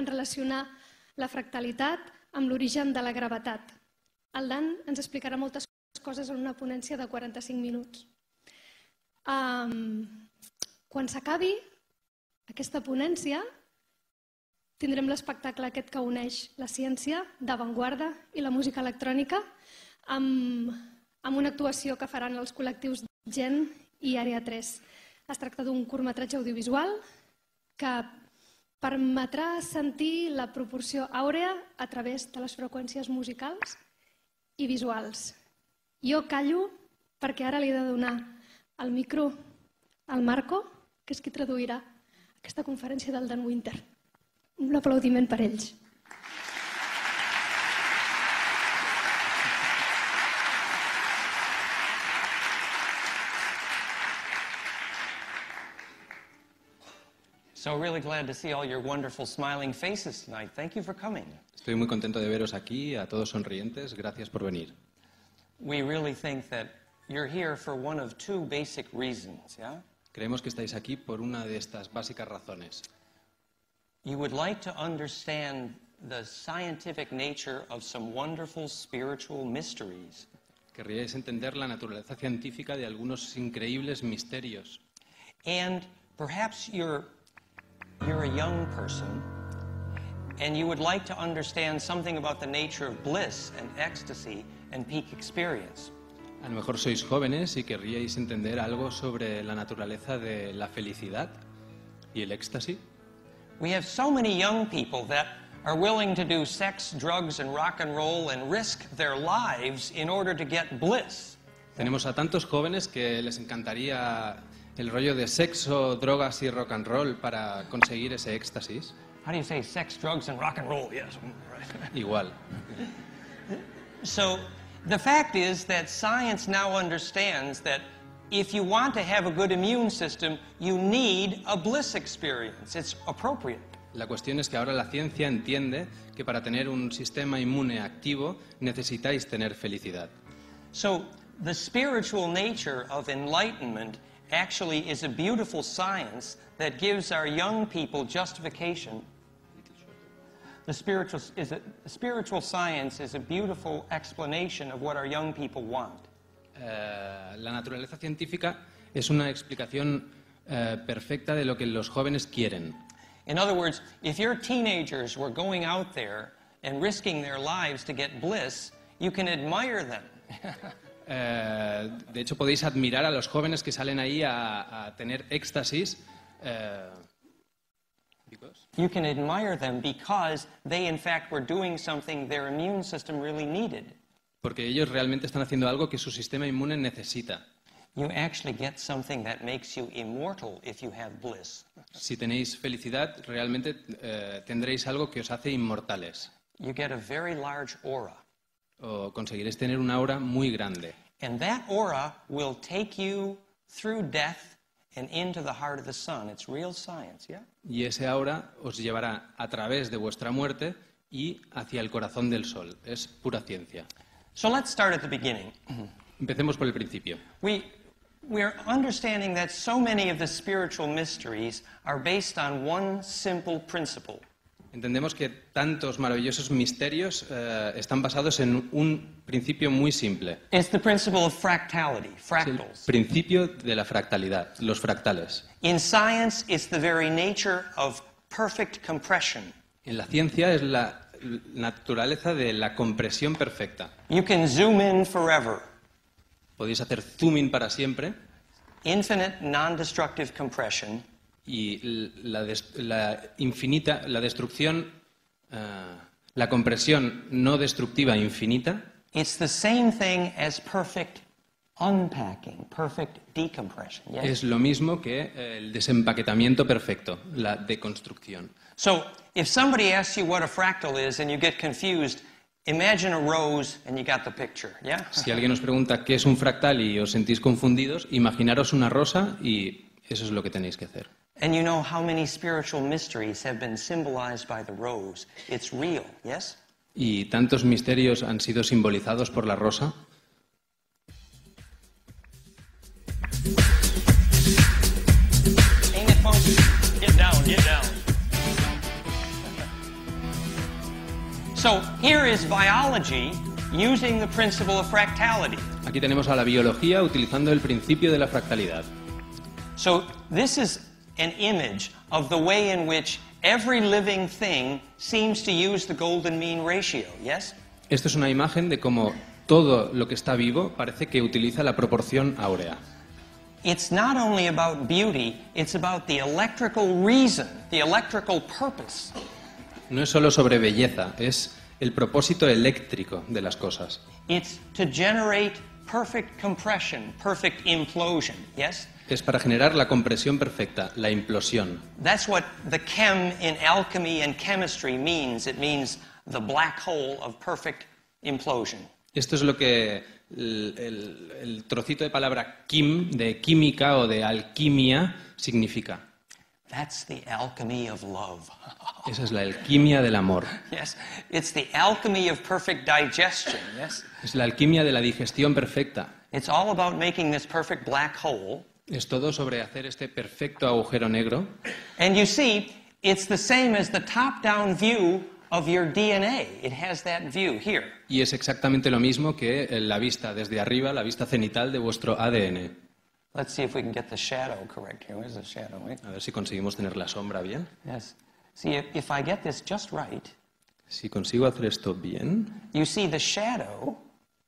en relacionar la fractalitat amb l'origen de la gravetat. El Dan ens explicarà moltes coses en una ponència de 45 minuts. Quan s'acabi aquesta ponència, tindrem l'espectacle aquest que uneix la ciència d'avantguarda i la música electrònica amb una actuació que faran els col·lectius Gent i Àrea 3. Es tracta d'un curtmetratge audiovisual que permetrà sentir la proporció àurea a través de les freqüències musicals i visuals. Jo callo perquè ara li he de donar el micro al Marco, que és qui traduirà aquesta conferència del Dan Winter. Un aplaudiment per ells. So really glad to see all your wonderful smiling faces tonight. Thank you for coming. Estoy muy contento de veros aquí, a todos sonrientes. Gracias por venir. We really think that you're here for one of two basic reasons, yeah? Creemos que estáis aquí por una de estas básicas razones. You would like to understand the scientific nature of some wonderful spiritual mysteries. Querríais entender la naturaleza científica de algunos increíbles misterios. And perhaps you're a young person and you would like to understand something about the nature of bliss and ecstasy and peak experience. A lo mejor sois jóvenes y querríais entender algo sobre la naturaleza de la felicidad y el éxtasis. We have so many young people that are willing to do sex, drugs, and rock and roll and risk their lives in order to get bliss. Tenemos a tantos jóvenes que les encantaría el rollo de sexo, drogas y rock and roll para conseguir ese éxtasis. How do you say sex, drugs, and rock and roll? Yes, right. Igual. So the fact is that science now understands that if you want to have a good immune system, you need a bliss experience. It's appropriate. La cuestión es que ahora la ciencia entiende que para tener un sistema inmune activo necesitáis tener felicidad. So the spiritual nature of enlightenment actually is a beautiful science that gives our young people justification. The spiritual science is a beautiful explanation of what our young people want. La naturaleza científica es una explicación perfecta de lo que los jóvenes quieren. In other words, if your teenagers were going out there and risking their lives to get bliss, you can admire them. De hecho, podéis admirar a los jóvenes que salen ahí a tener éxtasis. You can admire them because they, in fact, were doing something their immune system really needed. Porque ellos realmente están haciendo algo que su sistema inmune necesita. You actually get something that makes you immortal if you have bliss. Si tenéis felicidad, realmente tendréis algo que os hace inmortales. You get a very large aura. O conseguiréis tener una aura muy grande. And that aura will take you through death and into the heart of the sun. It's real science, yeah? Y ese aura os llevará a través de vuestra muerte y hacia el corazón del sol. Es pura ciencia. So let's start at the beginning. Empecemos por el principio. We're understanding that so many of the spiritual mysteries are based on one simple principle. Entendemos que tantos maravillosos misterios están basados en un principio muy simple. It's the principle of fractality, fractals. El principio de la fractalidad, los fractales. In science, it's the very nature of perfect compression. En la ciencia es la naturaleza de la compresión perfecta. You can zoom in forever. Podéis hacer zooming para siempre. Infinite non-destructive compression. Y la destrucción, la compresión no destructiva infinita. It's the same thing as perfect unpacking, perfect decompression. Yes? Es lo mismo que el desempaquetamiento perfecto, la deconstrucción. So, if somebody asks you what a fractal is and you get confused, imagine a rose and you got the picture, yeah? Si alguien os pregunta qué es un fractal y os sentís confundidos, imaginaros una rosa y eso es lo que tenéis que hacer. And you know how many spiritual mysteries have been symbolized by the rose. It's real, yes? Y tantos misterios han sido simbolizados por la rosa. Ain't it funky? Get down, get down. So here is biology using the principle of fractality. Aquí tenemos a la biología utilizando el principio de la fractalidad. So this is an image of the way in which every living thing seems to use the golden mean ratio, yes? Esto es una imagen de cómo todo lo que está vivo parece que utiliza la proporción áurea. It's not only about beauty, it's about the electrical reason, the electrical purpose. No es solo sobre belleza, es el propósito eléctrico de las cosas. It's to generate perfect compression, perfect implosion, yes? Es para generar la compresión perfecta, la implosión. That's what the chem in alchemy and chemistry means. It means the black hole of perfect implosion. Esto es lo que el trocito de palabra kim, de química o de alquimia, significa. That's the alchemy of love. Esa es la alquimia del amor. Yes, it's the alchemy of perfect digestion, yes? Es la alquimia de la digestión perfecta. It's all about making this perfect black hole. Es todo sobre hacer este perfecto agujero negro. And you see, it's the same as the top-down view of your DNA. It has that view here. Y es exactamente lo mismo que la vista desde arriba, la vista cenital de vuestro ADN. Let's see if we can get the shadow correct here. Where's the shadow? Wait. A ver si conseguimos tener la sombra bien. Yes. See, if I get this just right, Si consigo hacer esto bien, you see the shadow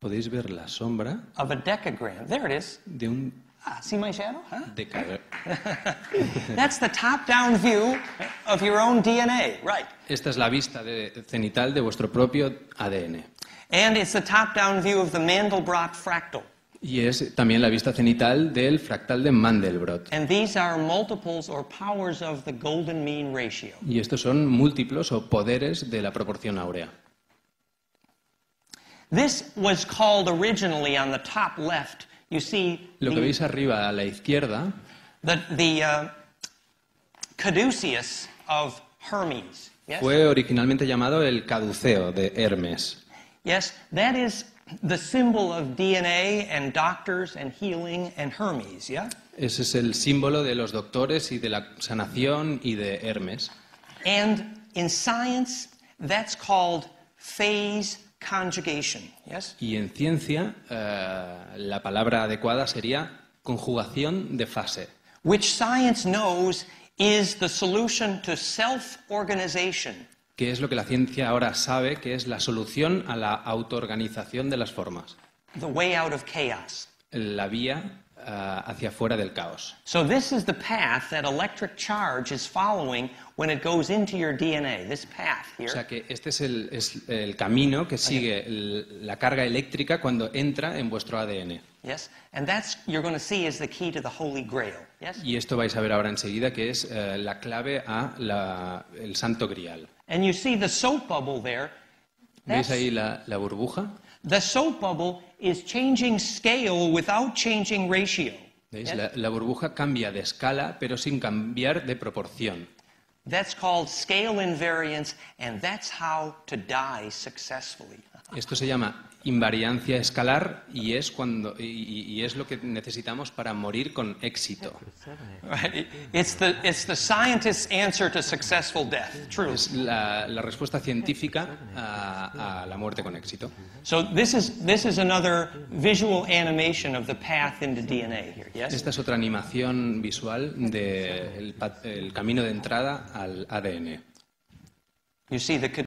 podéis ver la sombra of a decagram. There it is. de un See my shadow? Huh? decaedro. That's the top-down view of your own DNA, right? Esta es la vista cenital de vuestro propio ADN. And it's the top-down view of the Mandelbrot fractal. Y es también la vista cenital del fractal de Mandelbrot. And these are multiples or powers of the golden mean ratio. Y estos son múltiplos o poderes de la proporción áurea. This was called originally on the top left. You see Lo que veis arriba a la izquierda the caduceus of Hermes. Yes? fue originalmente llamado el caduceo de Hermes. Yes, that is the symbol of DNA and doctors and healing and Hermes, yeah? Ese es el símbolo de los doctores y de la sanación y de Hermes. And in science, that's called phase conjugation, yes? Y en ciencia, la palabra adecuada sería conjugación de fase, Which science knows is the solution to self-organization. que es lo que la ciencia ahora sabe que es la solución a la autoorganización de las formas, The way out of chaos. la vía hacia fuera del caos. So this is the path that electric charge is following when it goes into your DNA, this path O here. sea que este es el camino que sigue la carga eléctrica cuando entra en vuestro ADN. Yes, and that's, you're going to see, is the key to the Holy Grail, yes? Y esto vais a ver ahora enseguida que es la clave a el Santo Grial. And you see the soap bubble there. ¿Veis That's, ahí la burbuja? the soap bubble is changing scale without changing ratio. ¿Veis? Yes? La burbuja cambia de escala pero sin cambiar de proporción. That's called scale invariance, and that's how to die successfully. Esto se llama invariancia escalar y es lo que necesitamos para morir con éxito. Right? It's the scientist's answer to successful death, true. Es la respuesta científica a la muerte con éxito. So this is another visual animation of the path into DNA here, yes? Esta es otra animación visual del camino de entrada al ADN. You see the